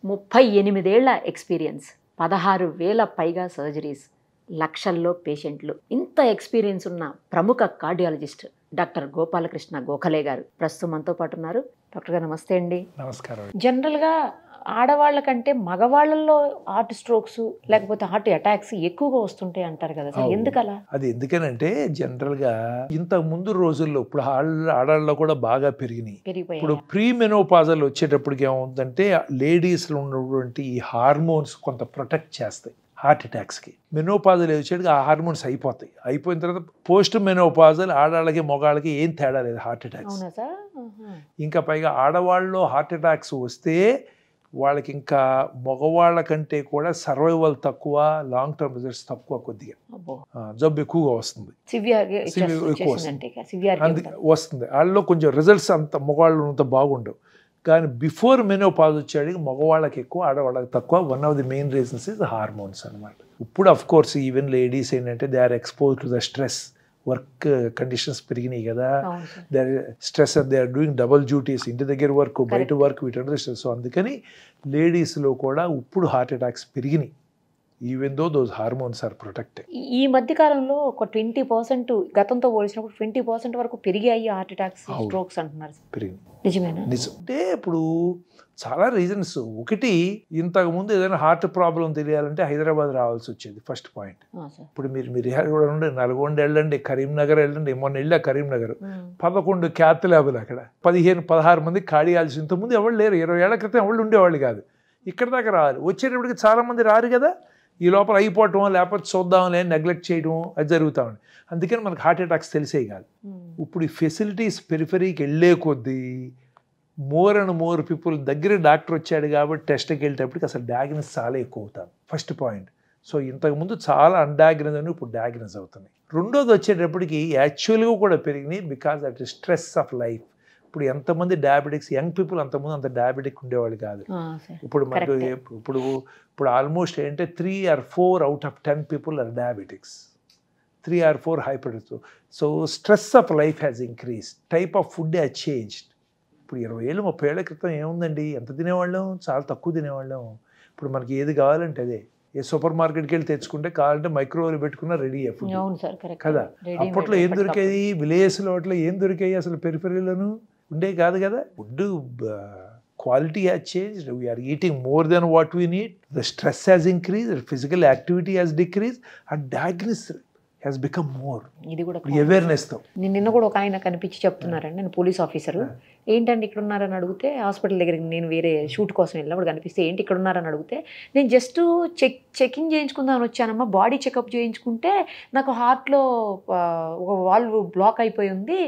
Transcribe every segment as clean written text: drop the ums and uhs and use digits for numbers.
38 ఏళ్ల ఎక్స్పీరియన్స్, 16,000 పైగా సర్జరీస్, లక్షల్లో పేషెంట్లు. ఇంత ఎక్స్పీరియన్స్ ఉన్న ప్రముఖ కార్డియాలజిస్ట్ డాక్టర్ గోపాలకృష్ణ గోఖలే గారు ప్రస్తుతం మనతో పాటు ఉన్నారు. డాక్టర్ గారు నమస్తే అండి. నమస్కారం. జనరల్గా ఆడవాళ్ళ కంటే మగవాళ్ళల్లో హార్ట్ స్ట్రోక్స్ లేకపోతే హార్ట్ అటాక్స్ ఎక్కువగా వస్తుంటాయి అంటారు కదా సార్, ఎందుకలా? అది ఎందుకనంటే జనరల్గా ఇంతకు ముందు రోజుల్లో ఇప్పుడు ఆడవాళ్ళలో కూడా బాగా పెరిగినాయి. ఇప్పుడు ప్రీ మెనోపాజల్ వచ్చేటప్పటికి ఏమవుతుందంటే లేడీస్లో ఉన్నటువంటి ఈ హార్మోన్స్ కొంత ప్రొటెక్ట్ చేస్తాయి హార్ట్ అటాక్స్కి. మెనోపాజల్ వచ్చేటికి ఆ హార్మోన్స్ అయిపోయిన తర్వాత పోస్ట్ మెనోపాజల్ ఆడవాళ్ళకి మగవాళ్ళకి ఏం తేడా లేదు హార్ట్ అటాక్స్. ఇంకా పైగా ఆడవాళ్ళలో హార్ట్ అటాక్స్ వస్తే వాళ్ళకి ఇంకా మగవాళ్ళ కంటే కూడా సర్వైవల్ తక్కువ, లాంగ్ టర్మ్ రిజల్ట్స్ తక్కువ, కొద్దిగా జబ్బు ఎక్కువగా వస్తుంది, వస్తుంది. వాళ్ళలో కొంచెం రిజల్ట్స్ అంత మగవాళ్ళు అంత బాగుండవు. కానీ బిఫోర్ మెనోపాజ్ వచ్చేటికి మగవాళ్ళకి ఎక్కువ, ఆడవాళ్ళకి తక్కువ. One of the main reasons is hormones అనమాట. ఇప్పుడు అఫ్ కోర్స్ ఈవెన్ లేడీస్ ఏంటంటే they are expose to the stress, work conditions పెరిగినాయి కదా, they are stress, they are doing double duties, ఇంటి దగ్గర వర్క్ బయట వర్క్, వీటి స్ట్రెస్. సో అందుకని లేడీస్లో కూడా ఇప్పుడు హార్ట్ అటాక్స్ పెరిగినాయి, even though those hormones are protected. ఈ మధ్య కాలంలో ఒక 20% గతంతో పోల్చినప్పుడు 20% వరకు పెరిగాయి హార్ట్ అటాక్స్, స్ట్రోక్స్ అంటున్నారు. పెరిగింది, నిజమేనా? నిజం. అంటే ఇప్పుడు చాలా రీజన్స్. ఒకటి, ఇంతకుముందు ఏదైనా హార్ట్ ప్రాబ్లం తెలియాలంటే హైదరాబాద్ రావాల్సి వచ్చేది, ఫస్ట్ పాయింట్. ఇప్పుడు మీరు ఉండే నల్గొండ వెళ్ళండి, కరీంనగర్ వెళ్ళండి. మొన్న వెళ్ళా కరీంనగర్, 11 క్యాత్ ల్యాబులు, అక్కడ 15-16 మంది కార్డియాలజిస్ట్. ఇంతకుముందు ఎవరు లేరు, 20 ఏళ్ల క్రితం ఎవరు ఉండేవాళ్ళు కాదు. ఇక్కడ దాకా రావాలి, వచ్చేటప్పటికి చాలా మంది రారు కదా, ఈ లోపల అయిపోవటం లేకపోతే చూద్దాంలే నెగ్లెక్ట్ చేయడం అది జరుగుతూ ఉంది. అందుకని మనకు హార్ట్ అటాక్స్ తెలిసేవి కాదు. ఇప్పుడు ఈ ఫెసిలిటీస్ పెరిఫెరీకి వెళ్ళే కొద్దీ మోర్ అండ్ మోర్ పీపుల్ దగ్గర డాక్టర్ వచ్చాడు కాబట్టి టెస్ట్కి వెళ్ళేటప్పటికి అసలు డయాగ్నోస్ చాలా ఎక్కువ అవుతాను, ఫస్ట్ పాయింట్. సో ఇంతకుముందు చాలా అన్డయాగ్నోస్ అని ఇప్పుడు డయాగ్నోస్ అవుతున్నాయి. రెండోది వచ్చేటప్పటికి యాక్చువల్గా కూడా పెరిగినాయి because that stress of life. ఇప్పుడు ఎంతమంది డయాబెటిక్స్, యంగ్ పీపుల్ అంతకుముందు అంత డయాబెటిక్ ఉండేవాళ్ళు కాదు. ఇప్పుడు మనకు ఇప్పుడు ఆల్మోస్ట్ ఏంటంటే 3 or 4 out of 10 people are diabetics, 3 or 4 hypertension. So stress of life has increased, type of food has changed. ఇప్పుడు 20 ఏళ్ళు 30 ఏళ్ల క్రితం ఏముందండి, ఎంత తినేవాళ్ళం, చాలా తక్కువ తినేవాళ్ళం. ఇప్పుడు మనకి ఏది కావాలంటే అదే, ఏ సూపర్ మార్కెట్కి వెళ్ళి తెచ్చుకుంటే కావాలంటే మైక్రోవేవ్ పెట్టుకున్న రెడీ అయిపోయింది కదా. అప్పట్లో ఏం దొరికేది, విలేజ్లో అట్లా ఏం దొరికాయి అసలు, పెరిఫెరీలోను ఉండే కాదు కదా. Food quality has changed, we are eating more than what we need, the stress has increased, the physical activity has decreased, and diagnosis has become more. ఇది కూడా అవేర్నెస్ తో. నిన్న కూడా ఒక ఆయన కనిపించి చెప్తున్నారండి, నేను పోలీస్ ఆఫీసరు, ఏంటండి ఇక్కడ ఉన్నారని అడిగితే, హాస్పిటల్ దగ్గరికి నేను వేరే షూట్ కోసం వెళ్ళినప్పుడు కనిపిస్తే ఏంటి ఇక్కడ ఉన్నారని అడిగితే, నేను జస్ట్ చెకింగ్ చేయించుకుందామని వచ్చానమ్మా, బాడీ చెకప్ చేయించుకుంటే నాకు హార్ట్లో ఒక వాల్వ్ బ్లాక్ అయిపోయి ఉంది,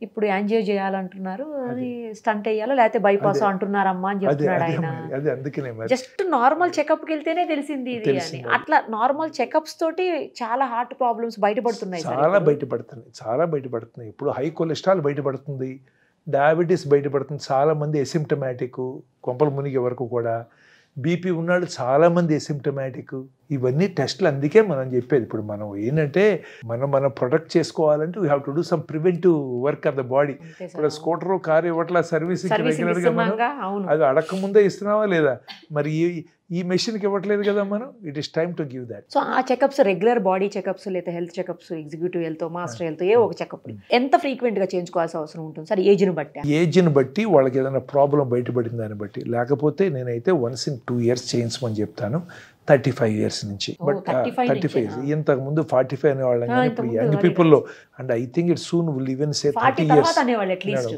ఇప్పుడు యాంజియో చేయాలంటున్నారు, అది స్టంట్ అయ్యాలో లేకపోతే బైపాస్ అంటున్నారమ్మా అని చెప్తున్నాడు ఆయన. జస్ట్ నార్మల్ చెకప్కి వెళ్తేనే తెలిసింది ఇది అని. అట్లా నార్మల్ చెకప్స్ తోటి చాలా హార్ట్ ప్రాబ్లమ్స్ బయటపడుతున్నాయి, చాలా బయటపడుతున్నాయి. ఇప్పుడు హై కొలెస్ట్రాల్ బయటపడుతుంది, డయాబెటీస్ బయటపడుతుంది, చాలా మంది ఎసిమ్టమాటిక్, కొంపలు మునిగే వరకు కూడా. బీపీ ఉన్నాడు చాలామంది ఎసిమ్టమాటిక్. ఇవన్నీ టెస్టులు. అందుకే మనం చెప్పేది, ఇప్పుడు మనం ఏంటంటే మనం ప్రొటెక్ట్ చేసుకోవాలంటే we have to do some preventive work of the body. ఇప్పుడు స్కూటర్, కారు ఇవ్వట్లా సర్వీసింగ్ రెగ్యులర్గా, మనం అది అడక్క ముందే ఇస్తున్నావా లేదా, మరి ఈ మెషిన్కి ఇవ్వట్లేదు కదా మనం. It is time to give that. So ఆ చెకప్స్ రెగ్యులర్ బాడీ చెకప్స్ లేదా health checkups, executive health, master health, ఏ ఒక చెకప్ ఎంత ఫ్రీక్వెంట్గా చేయించుకోవాల్సిన అవసరం ఉంటుంది సార్? ఏజ్ని బట్టి వాళ్ళకి ఏదైనా ప్రాబ్లం బయటపడిన దాన్ని బట్టి. లేకపోతే నేనైతే once in 2 years చేయించమని చెప్తాను, 35 years నుంచి. బట్ 35, ఇంతకు ముందు 45 అనేవాళ్ళం, కానీ ఇప్పుడు యంగ్ పీపుల్లో and I think it soon will even say 30 years.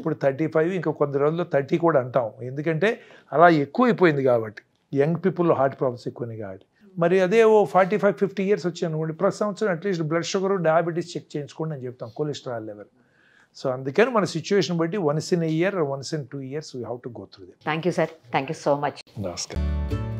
ఇప్పుడు 35, ఇంకా కొద్ది రోజుల్లో 30 కూడా అంటాం, ఎందుకంటే అలా ఎక్కువ అయిపోయింది కాబట్టి. యంగ్ పీపుల్లో హార్ట్ ప్రాబ్లమ్స్ ఎక్కువనే కాబట్టి. మరి అదే ఓ 45-50 years వచ్చి అనుకోండి, ప్రతి సంవత్సరం at least blood sugar, diabetes check చేయించుకోండి అని చెప్తాం, కొలెస్ట్రాల్ లెవెల్. సో అందుకని మన సిచ్యువేషన్ బట్టి once in a year or once in 2 years we have to go through that. Thank you sir, thank you so much. నమస్కారం.